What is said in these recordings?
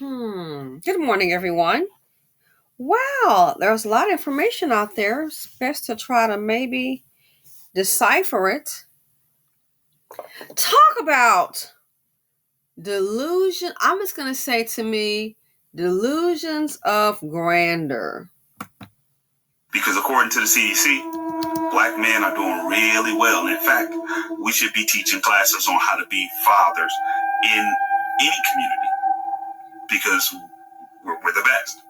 Good morning, everyone. Wow, there's a lot of information out there. It's best to try to maybe decipher it. Talk about delusion. I'm just going to say to me, delusions of grandeur. Because according to the CDC, black men are doing really well. In fact, we should be teaching classes on how to be fathers in any community because we're the best.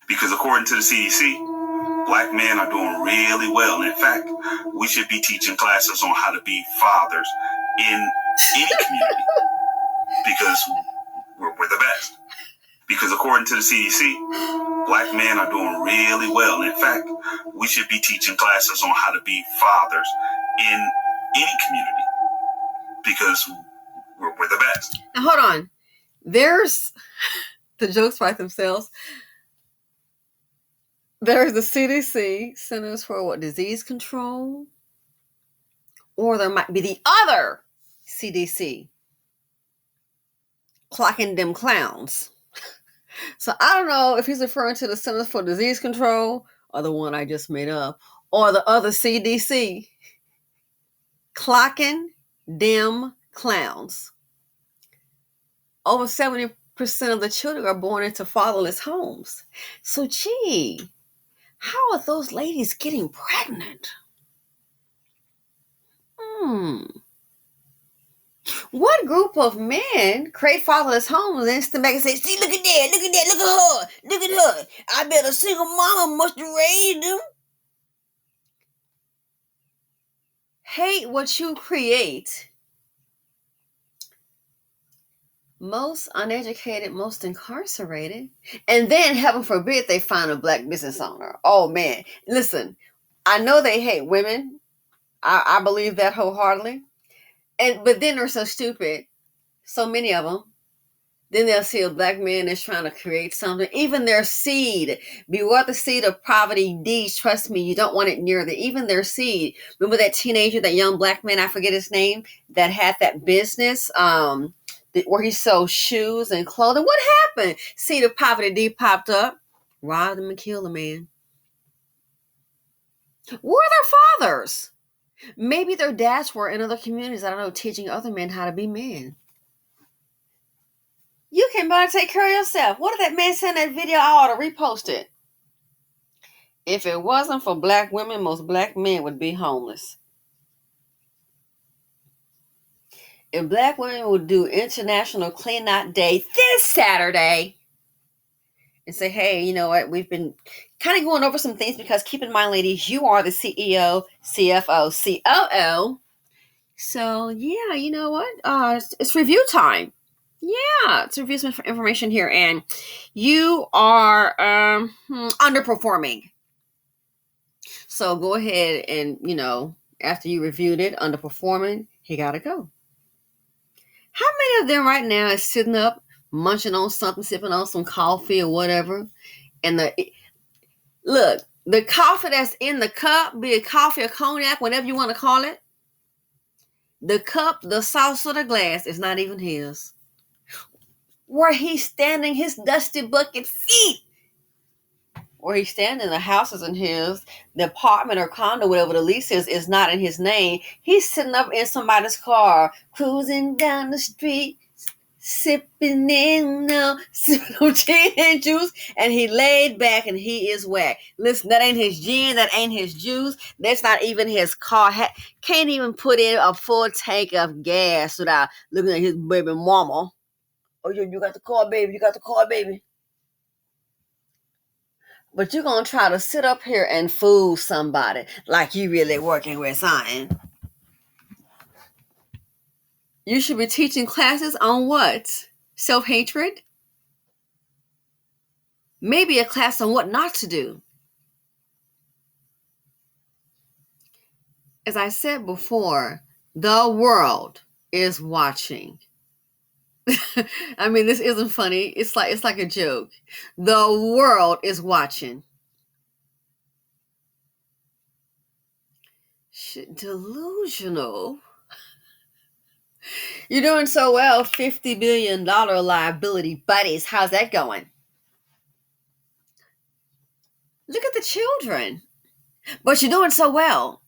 Because according to the CDC, black men are doing really well. In fact, we should be teaching classes on how to be fathers in any community because we're the best. Because according to the CDC, black men are doing really well. In fact, we should be teaching classes on how to be fathers in any community because we're the best. Now, hold on. There's the jokes write themselves. There's the CDC, Centers for Disease Control, or there might be the other CDC, clocking them clowns. So I don't know if he's referring to the Centers for Disease Control or the one I just made up, or the other CDC, clocking them clowns. Over 70% of the children are born into fatherless homes. So gee, how are those ladies getting pregnant? What group of men create fatherless homes and then stand back and say, see, look at that, look at her. I bet a single mama must have raised them. Hate what you create. Most uneducated, most incarcerated. And then, heaven forbid, they find a black business owner. Oh, man. Listen, I know they hate women. I believe that wholeheartedly. But then they're so stupid, so many of them. Then they'll see a black man that's trying to create something. Even their seed. Beware the seed of poverty deeds. Trust me, you don't want it near them. Even their seed. Remember that teenager, that young black man, I forget his name, that had that business where he sold shoes and clothing. What happened? Seed of poverty deed popped up. Robbed him and killed the man. Where are their fathers? Maybe their dads were in other communities, I don't know, teaching other men how to be men. You can better take care of yourself. What did that man send that video? I ought to repost it. If it wasn't for black women, most black men would be homeless. If black women would do International Clean Out Day this Saturday and say, hey, you know what, we've been kind of going over some things because keep in mind, ladies, you are the CEO, CFO, COO. So, yeah, you know what? It's review time. Yeah, it's review some information here. And you are underperforming. So go ahead and, after you reviewed it, underperforming, he got to go. How many of them right now is sitting up, munching on something, sipping on some coffee or whatever? And the coffee that's in the cup, be it coffee or cognac, whatever you want to call it, the cup, the saucer, the glass is not even his. Where he's standing, his dusty bucket feet. Where he's standing, the house isn't his. The apartment or condo, whatever the lease is not in his name. He's sitting up in somebody's car, cruising down the street, sipping gin and juice, and he laid back and he is whack. Listen, that ain't his gin, that ain't his juice. That's not even his car. Can't even put in a full tank of gas without looking at his baby mama. Oh, you got the car, baby. You got the car, baby. But you're going to try to sit up here and fool somebody like you really working with something. You should be teaching classes on what? Self-hatred? Maybe a class on what not to do. As I said before, the world is watching. I mean, this isn't funny. It's like a joke. The world is watching. Delusional. You're doing so well. $50 billion liability buddies. How's that going? Look at the children. But you're doing so well.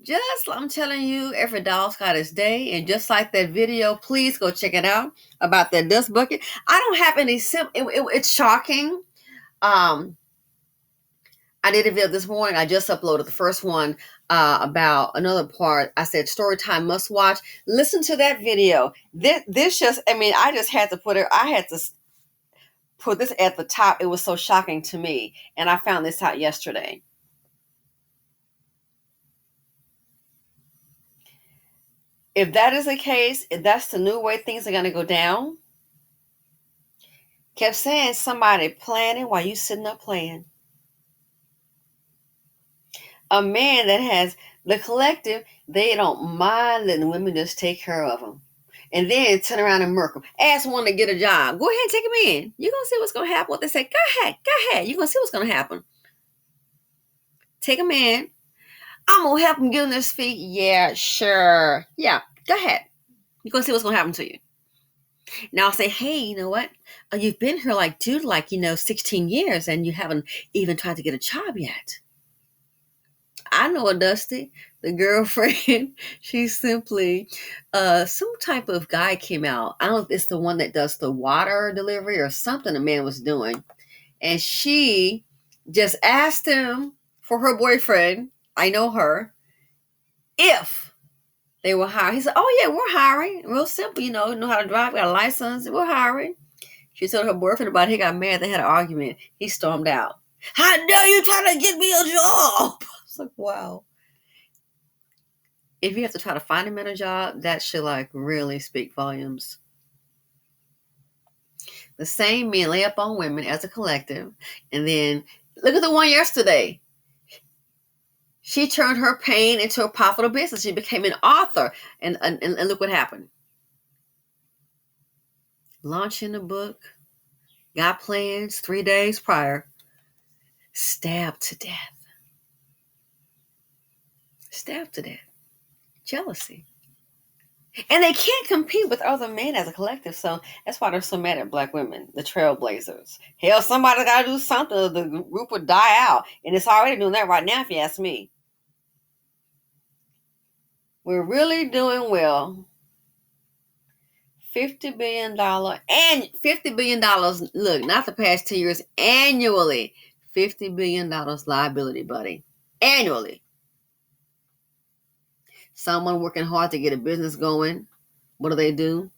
Just, I'm telling you, every dog's got its day. And just like that video, please go check it out about that dust bucket. I don't have any it's shocking. I did a video this morning. I just uploaded the first one about another part. I said story time must watch. Listen to that video. This just, I just had to put it. I had to put this at the top. It was so shocking to me, and I found this out yesterday. If that is the case, if that's the new way things are going to go down, kept saying somebody planning while you sitting up playing. A man that has the collective, they don't mind letting women just take care of them. And then turn around and murk them. Ask one to get a job. Go ahead and take them in. You're going to see what's going to happen. What they say, go ahead. You're going to see what's going to happen. Take them in. I'm going to help him get on his feet. Yeah, sure. Yeah, go ahead. You're going to see what's going to happen to you. Now I'll say, hey, you know what? You've been here 16 years and you haven't even tried to get a job yet. I know a Dusty, the girlfriend. She's simply some type of guy came out. I don't know if it's the one that does the water delivery or something the man was doing. And she just asked him for her boyfriend. I know her. If they were hiring. He said, oh yeah, we're hiring. Real simple, know how to drive, got a license, we're hiring. She told her boyfriend about it. He got mad. They had an argument. He stormed out. How dare you try to get me a job? It's like, wow. If you have to try to find him in a job, that should really speak volumes. The same men lay up on women as a collective. And then look at the one yesterday. She turned her pain into a profitable business. She became an author. And look what happened. Launching a book. Got plans 3 days prior. Stabbed to death. Jealousy. And they can't compete with other men as a collective. So that's why they're so mad at black women, the trailblazers. Hell, somebody's got to do something or the group would die out. And it's already doing that right now, if you ask me. We're really doing well. $50 billion and $50 billion. Look, not the past 2 years, annually. $50 billion liability, buddy. Annually. Someone working hard to get a business going. What do?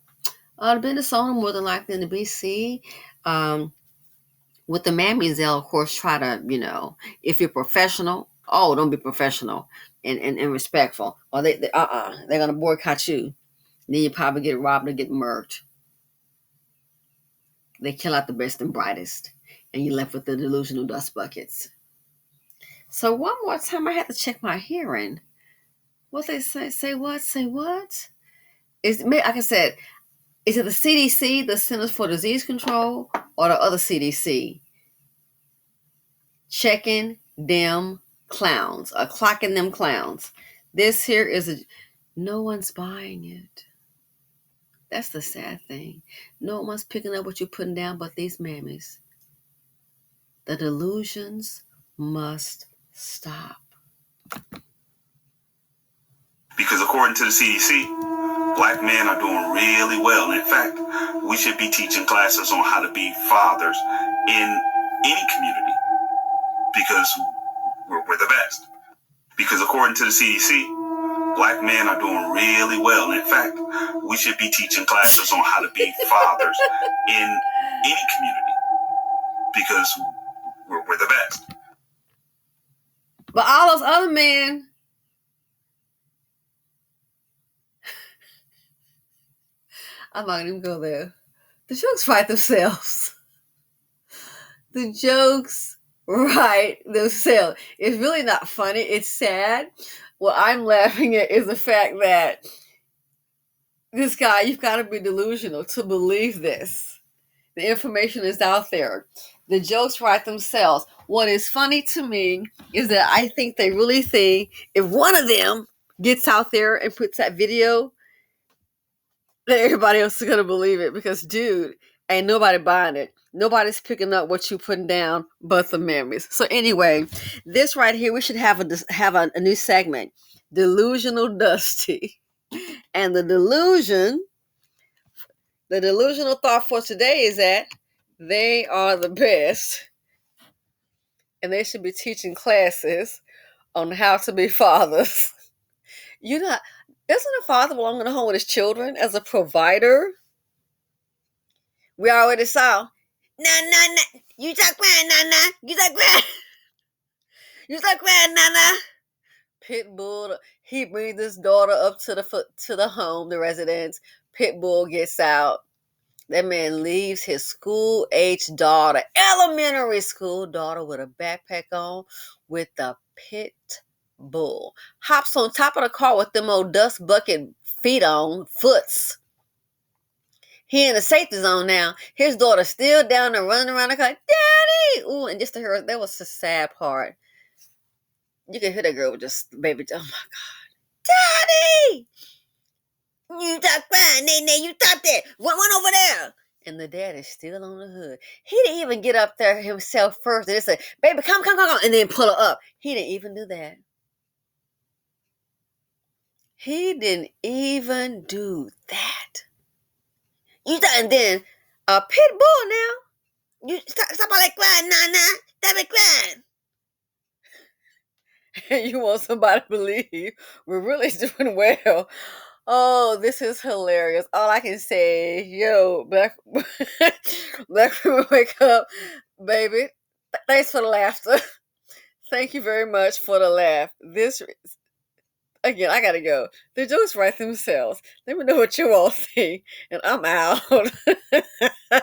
The business owner, more than likely in the BC. With the mammies, they'll, of course, try to, if you're professional, don't be professional and respectful. Or they're going to boycott you. Then you probably get robbed or get murked. They kill out the best and brightest. And you're left with the delusional dust buckets. So one more time, I had to check my hearing. What they say? Say what? Like I said, is it the CDC, the Centers for Disease Control, or the other CDC? Checking them clowns, or clocking them clowns. This here is no one's buying it. That's the sad thing. No one's picking up what you're putting down but these mammies. The delusions must stop. Because according to the CDC, black men are doing really well. In fact, we should be teaching classes on how to be fathers in any community because we're the best. Because according to the CDC, black men are doing really well. In fact, we should be teaching classes on how to be fathers in any community because we're the best. But all those other men, I'm not gonna even go there. The jokes write themselves. It's really not funny. It's sad. What I'm laughing at is the fact that this guy, you've got to be delusional to believe this. The information is out there. The jokes write themselves. What is funny to me is that I think they really think if one of them gets out there and puts that video, then everybody else is going to believe it because, dude, ain't nobody buying it. Nobody's picking up what you putting down but the memories. So anyway, this right here, we should have a new segment, Delusional Dusty. And the delusional thought for today is that they are the best and they should be teaching classes on how to be fathers. You know, doesn't a father belong in the home with his children as a provider? We already saw. Nah. You talk grand, nah. You talk grand. You talk grand, nah. Pitbull, he brings his daughter up to the home, the residence. Pitbull gets out. That man leaves his school-age daughter, elementary school daughter, with a backpack on, with the pit bull. Hops on top of the car with them old dust bucket foots. He in the safety zone now. His daughter still down there running around the car, Daddy! Ooh, and just to hear, that was the sad part. You can hear that girl just, baby, oh my God. Daddy! You talk fine, Nay, you talk that. One over there. And the dad is still on the hood. He didn't even get up there himself first and say, baby, come, and then pull her up. He didn't even do that. He didn't even do that. And then a pit bull now. You stop all that crying, nah. Stop it crying. And you want somebody to believe we're really doing well. Oh, this is hilarious. All I can say, yo, Black women wake up, baby. Thanks for the laughter. Thank you very much for the laugh. This, again, I gotta go. The jokes write themselves. Let me know what you all think, and I'm out.